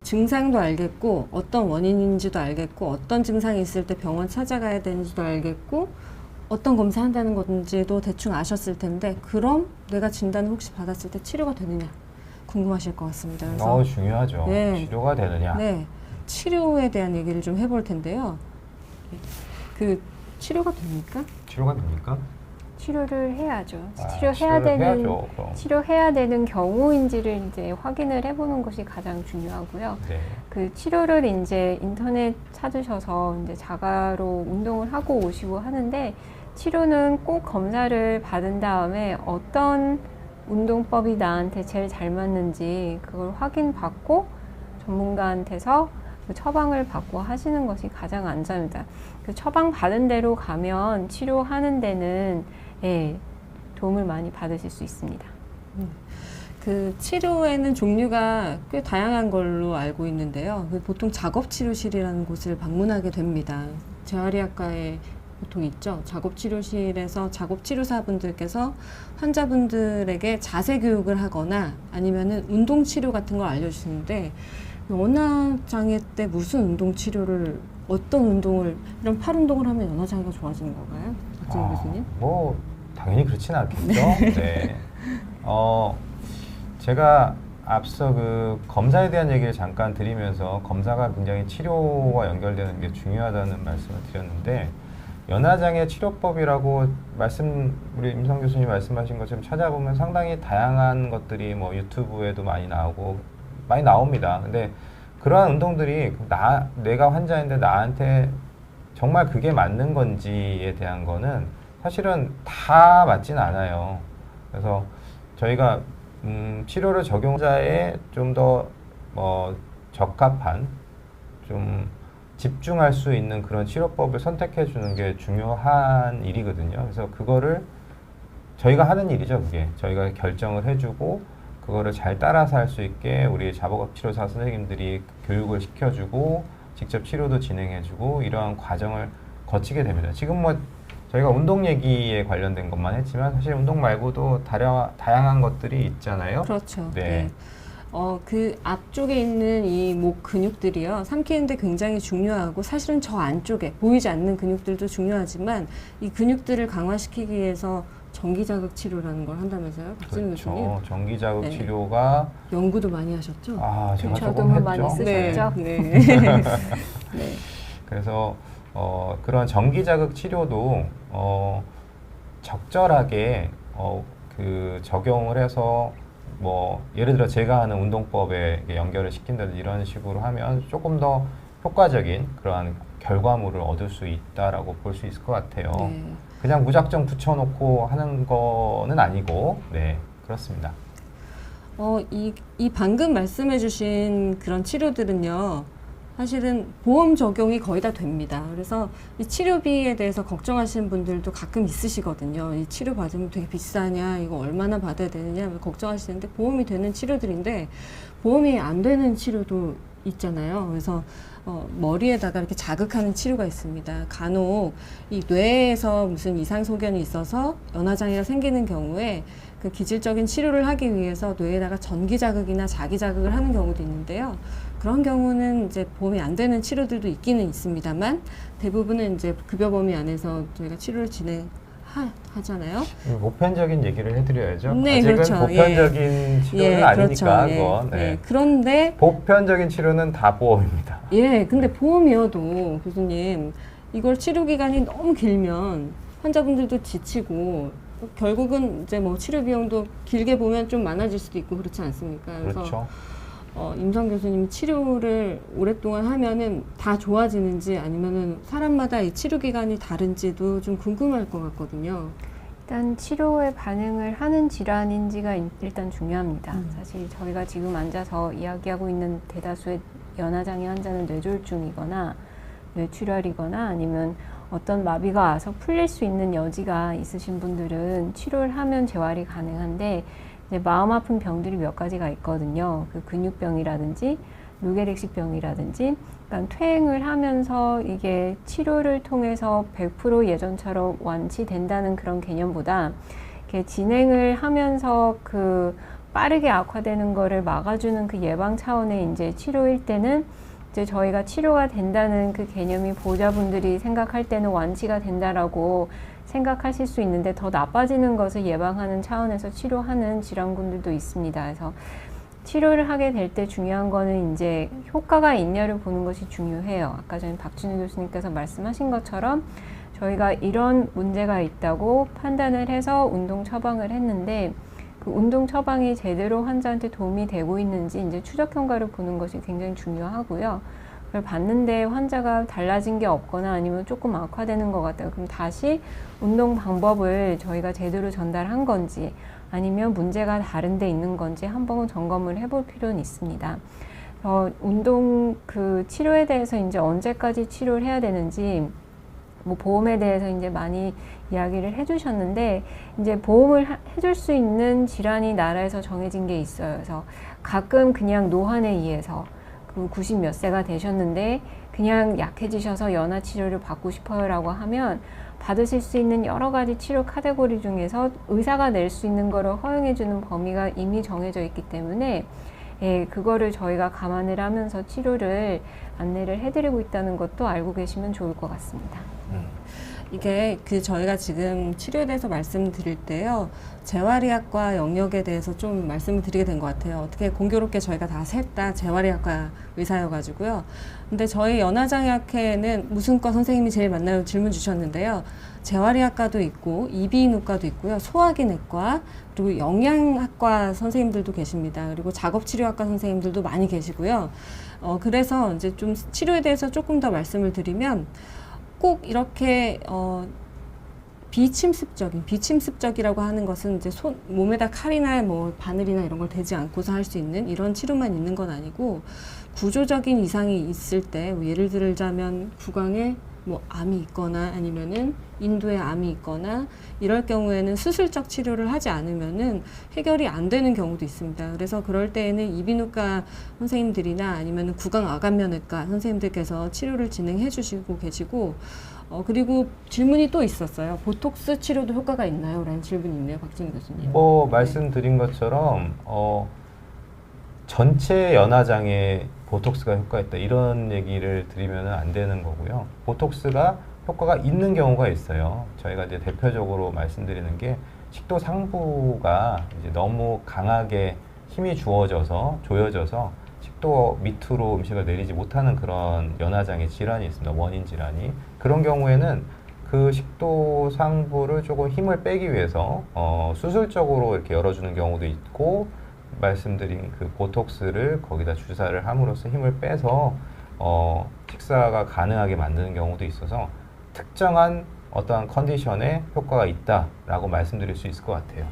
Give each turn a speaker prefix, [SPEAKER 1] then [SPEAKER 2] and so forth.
[SPEAKER 1] 증상도 알겠고 어떤 원인인지도 알겠고 어떤 증상이 있을 때 병원 찾아가야 되는지도 알겠고 어떤 검사한다는 건지도 대충 아셨을 텐데 그럼 내가 진단을 혹시 받았을 때 치료가 되느냐 궁금하실 것 같습니다. 그래서
[SPEAKER 2] 중요하죠.
[SPEAKER 1] 네.
[SPEAKER 2] 치료가 되느냐.
[SPEAKER 1] 네, 치료에 대한 얘기를 좀 해볼 텐데요. 그 치료가 됩니까?
[SPEAKER 2] 치료가 됩니까?
[SPEAKER 3] 치료를 해야죠.
[SPEAKER 2] 해야죠, 그럼.
[SPEAKER 3] 치료해야 되는 경우인지를 이제 확인을 해보는 것이 가장 중요하고요.
[SPEAKER 2] 네.
[SPEAKER 3] 그 치료를 이제 인터넷 찾으셔서 이제 자가로 운동을 하고 오시고 하는데 치료는 꼭 검사를 받은 다음에 어떤 운동법이 나한테 제일 잘 맞는지 그걸 확인받고 전문가한테서 그 처방을 받고 하시는 것이 가장 안전합니다. 그 처방 받은 대로 가면 치료하는 데는 도움을 많이 받으실 수 있습니다.
[SPEAKER 1] 그 치료에는 종류가 꽤 다양한 걸로 알고 있는데요. 그 보통 작업치료실이라는 곳을 방문하게 됩니다. 재활의학과에 보통 있죠. 작업치료실에서 작업치료사분들께서 환자분들에게 자세 교육을 하거나 아니면은 운동치료 같은 걸 알려주시는데 연화장애 때 무슨 운동치료를 어떤 운동을 이런 팔 운동을 하면 연화장애가 좋아지는 건가요? 박진우 교수님?
[SPEAKER 2] 뭐 당연히 그렇지는 않겠죠. 네. 제가 앞서 그 검사에 대한 얘기를 잠깐 드리면서 검사가 굉장히 치료와 연결되는 게 중요하다는 말씀을 드렸는데 연화장애 치료법이라고 우리 임성 교수님 말씀하신 것처럼 찾아보면 상당히 다양한 것들이 뭐 유튜브에도 많이 나옵니다. 근데 그러한 운동들이 내가 환자인데 나한테 정말 그게 맞는 건지에 대한 거는 사실은 다 맞진 않아요. 그래서 저희가 치료를 적용자에 좀 더 적합한 좀 집중할 수 있는 그런 치료법을 선택해 주는 게 중요한 일이거든요. 그래서 그거를 저희가 하는 일이죠. 그게 저희가 결정을 해주고 그거를 잘 따라서 할 수 있게 우리 자복치료사 선생님들이 교육을 시켜주고 직접 치료도 진행해주고 이러한 과정을 거치게 됩니다. 지금 뭐 저희가 운동 얘기에 관련된 것만 했지만 사실 운동 말고도 다양한 것들이 있잖아요.
[SPEAKER 1] 그렇죠.
[SPEAKER 2] 네.
[SPEAKER 1] 네. 그 앞쪽에 있는 이 목 근육들이요. 삼키는데 굉장히 중요하고 사실은 저 안쪽에 보이지 않는 근육들도 중요하지만 이 근육들을 강화시키기 위해서 전기자극 치료라는 걸 한다면서요? 박진우 교수님?
[SPEAKER 2] 그렇죠. 전기자극 치료가
[SPEAKER 1] 연구도 많이 하셨죠?
[SPEAKER 2] 제가
[SPEAKER 3] 저도
[SPEAKER 2] 조금 했죠.
[SPEAKER 3] 많이 쓰셨죠?
[SPEAKER 1] 네. 네.
[SPEAKER 2] 그래서 그런 전기자극 치료도 적절하게 그 적용을 해서 뭐 예를 들어 제가 하는 운동법에 연결을 시킨다든지 이런 식으로 하면 조금 더 효과적인 그러한 결과물을 얻을 수 있다라고 볼 수 있을 것 같아요.
[SPEAKER 1] 네.
[SPEAKER 2] 그냥 무작정 붙여놓고 하는 거는 아니고, 네, 그렇습니다.
[SPEAKER 1] 이 방금 말씀해주신 그런 치료들은요, 사실은 보험 적용이 거의 다 됩니다. 그래서 이 치료비에 대해서 걱정하시는 분들도 가끔 있으시거든요. 이 치료 받으면 되게 비싸냐, 이거 얼마나 받아야 되느냐 걱정하시는데 보험이 되는 치료들인데 보험이 안 되는 치료도 있잖아요. 그래서 머리에다가 이렇게 자극하는 치료가 있습니다. 간혹 이 뇌에서 무슨 이상 소견이 있어서 연화장애가 생기는 경우에 그 기질적인 치료를 하기 위해서 뇌에다가 전기 자극이나 자기 자극을 하는 경우도 있는데요. 그런 경우는 이제 보험이 안 되는 치료들도 있기는 있습니다만 대부분은 이제 급여 범위 안에서 저희가 치료를 하잖아요.
[SPEAKER 2] 보편적인 얘기를 해드려야죠.
[SPEAKER 1] 네,
[SPEAKER 2] 아직은
[SPEAKER 1] 그렇죠.
[SPEAKER 2] 보편적인 치료는 아니니까
[SPEAKER 1] 그렇죠.
[SPEAKER 2] 그건. 네.
[SPEAKER 1] 예. 그런데
[SPEAKER 2] 보편적인 치료는 다 보험입니다.
[SPEAKER 1] 근데 보험이어도 교수님 이걸 치료 기간이 너무 길면 환자분들도 지치고 결국은 이제 뭐 치료 비용도 길게 보면 좀 많아질 수도 있고 그렇지 않습니까? 그래서
[SPEAKER 2] 그렇죠.
[SPEAKER 1] 임성 교수님 치료를 오랫동안 하면은 다 좋아지는지 아니면은 사람마다 이 치료 기간이 다른지도 좀 궁금할 것 같거든요.
[SPEAKER 3] 일단 치료에 반응을 하는 질환인지가 일단 중요합니다. 사실 저희가 지금 앉아서 이야기하고 있는 대다수의 연화장애 환자는 뇌졸중이거나 뇌출혈이거나 아니면 어떤 마비가 와서 풀릴 수 있는 여지가 있으신 분들은 치료를 하면 재활이 가능한데 이제 마음 아픈 병들이 몇 가지가 있거든요. 그 근육병이라든지 루게릭시병이라든지 그러니까 퇴행을 하면서 이게 치료를 통해서 100% 예전처럼 완치된다는 그런 개념보다 이렇게 진행을 하면서 그 빠르게 악화되는 거를 막아주는 그 예방 차원의 이제 치료일 때는 이제 저희가 치료가 된다는 그 개념이 보호자분들이 생각할 때는 완치가 된다라고 생각하실 수 있는데 더 나빠지는 것을 예방하는 차원에서 치료하는 질환군들도 있습니다. 그래서 치료를 하게 될 때 중요한 거는 이제 효과가 있냐를 보는 것이 중요해요. 아까 전에 박준우 교수님께서 말씀하신 것처럼 저희가 이런 문제가 있다고 판단을 해서 운동 처방을 했는데 그 운동 처방이 제대로 환자한테 도움이 되고 있는지 이제 추적 경과를 보는 것이 굉장히 중요하고요. 그걸 봤는데 환자가 달라진 게 없거나 아니면 조금 악화되는 것 같아요. 그럼 다시 운동 방법을 저희가 제대로 전달한 건지 아니면 문제가 다른 데 있는 건지 한번 점검을 해볼 필요는 있습니다. 운동 그 치료에 대해서 이제 언제까지 치료를 해야 되는지 뭐 보험에 대해서 이제 많이 이야기를 해주셨는데 이제 보험을 해줄 수 있는 질환이 나라에서 정해진 게 있어요. 그래서 가끔 그냥 노환에 의해서 그 90 몇 세가 되셨는데 그냥 약해지셔서 연화 치료를 받고 싶어요라고 하면 받으실 수 있는 여러 가지 치료 카테고리 중에서 의사가 낼 수 있는 거를 허용해주는 범위가 이미 정해져 있기 때문에 예, 그거를 저희가 감안을 하면서 치료를 안내를 해드리고 있다는 것도 알고 계시면 좋을 것 같습니다.
[SPEAKER 1] 이게 그 저희가 지금 치료에 대해서 말씀드릴 때요, 재활의학과 영역에 대해서 좀 말씀을 드리게 된 것 같아요. 어떻게 공교롭게 저희가 다 셋 다 재활의학과 의사여가지고요. 근데 저희 연화장애학회는 무슨 과 선생님이 제일 많나요? 질문 주셨는데요. 재활의학과도 있고 이비인후과도 있고요, 소화기내과 그리고 영양학과 선생님들도 계십니다. 그리고 작업치료학과 선생님들도 많이 계시고요. 그래서 이제 좀 치료에 대해서 조금 더 말씀을 드리면 꼭 이렇게 비침습적이라고 하는 것은 이제 몸에다 칼이나 뭐 바늘이나 이런 걸 대지 않고서 할 수 있는 이런 치료만 있는 건 아니고 구조적인 이상이 있을 때 예를 들자면 구강에 뭐 암이 있거나 아니면은 인두에 암이 있거나 이럴 경우에는 수술적 치료를 하지 않으면은 해결이 안 되는 경우도 있습니다. 그래서 그럴 때에는 이비인후과 선생님들이나 아니면은 구강아간면외과 선생님들께서 치료를 진행해 주시고 계시고 그리고 질문이 또 있었어요. 보톡스 치료도 효과가 있나요? 라는 질문이 있네요. 박진희 교수님.
[SPEAKER 2] 말씀드린 것처럼 전체 연화장애 보톡스가 효과 있다 이런 얘기를 드리면 안 되는 거고요. 보톡스가 효과가 있는 경우가 있어요. 저희가 이제 대표적으로 말씀드리는 게 식도 상부가 이제 너무 강하게 힘이 주어져서 조여져서 식도 밑으로 음식을 내리지 못하는 그런 연화장애 질환이 있습니다. 원인 질환이. 그런 경우에는 그 식도 상부를 조금 힘을 빼기 위해서 수술적으로 이렇게 열어주는 경우도 있고, 말씀드린 그 보톡스를 거기다 주사를 함으로써 힘을 빼서 식사가 가능하게 만드는 경우도 있어서 특정한 어떠한 컨디션에 효과가 있다라고 말씀드릴 수 있을 것 같아요.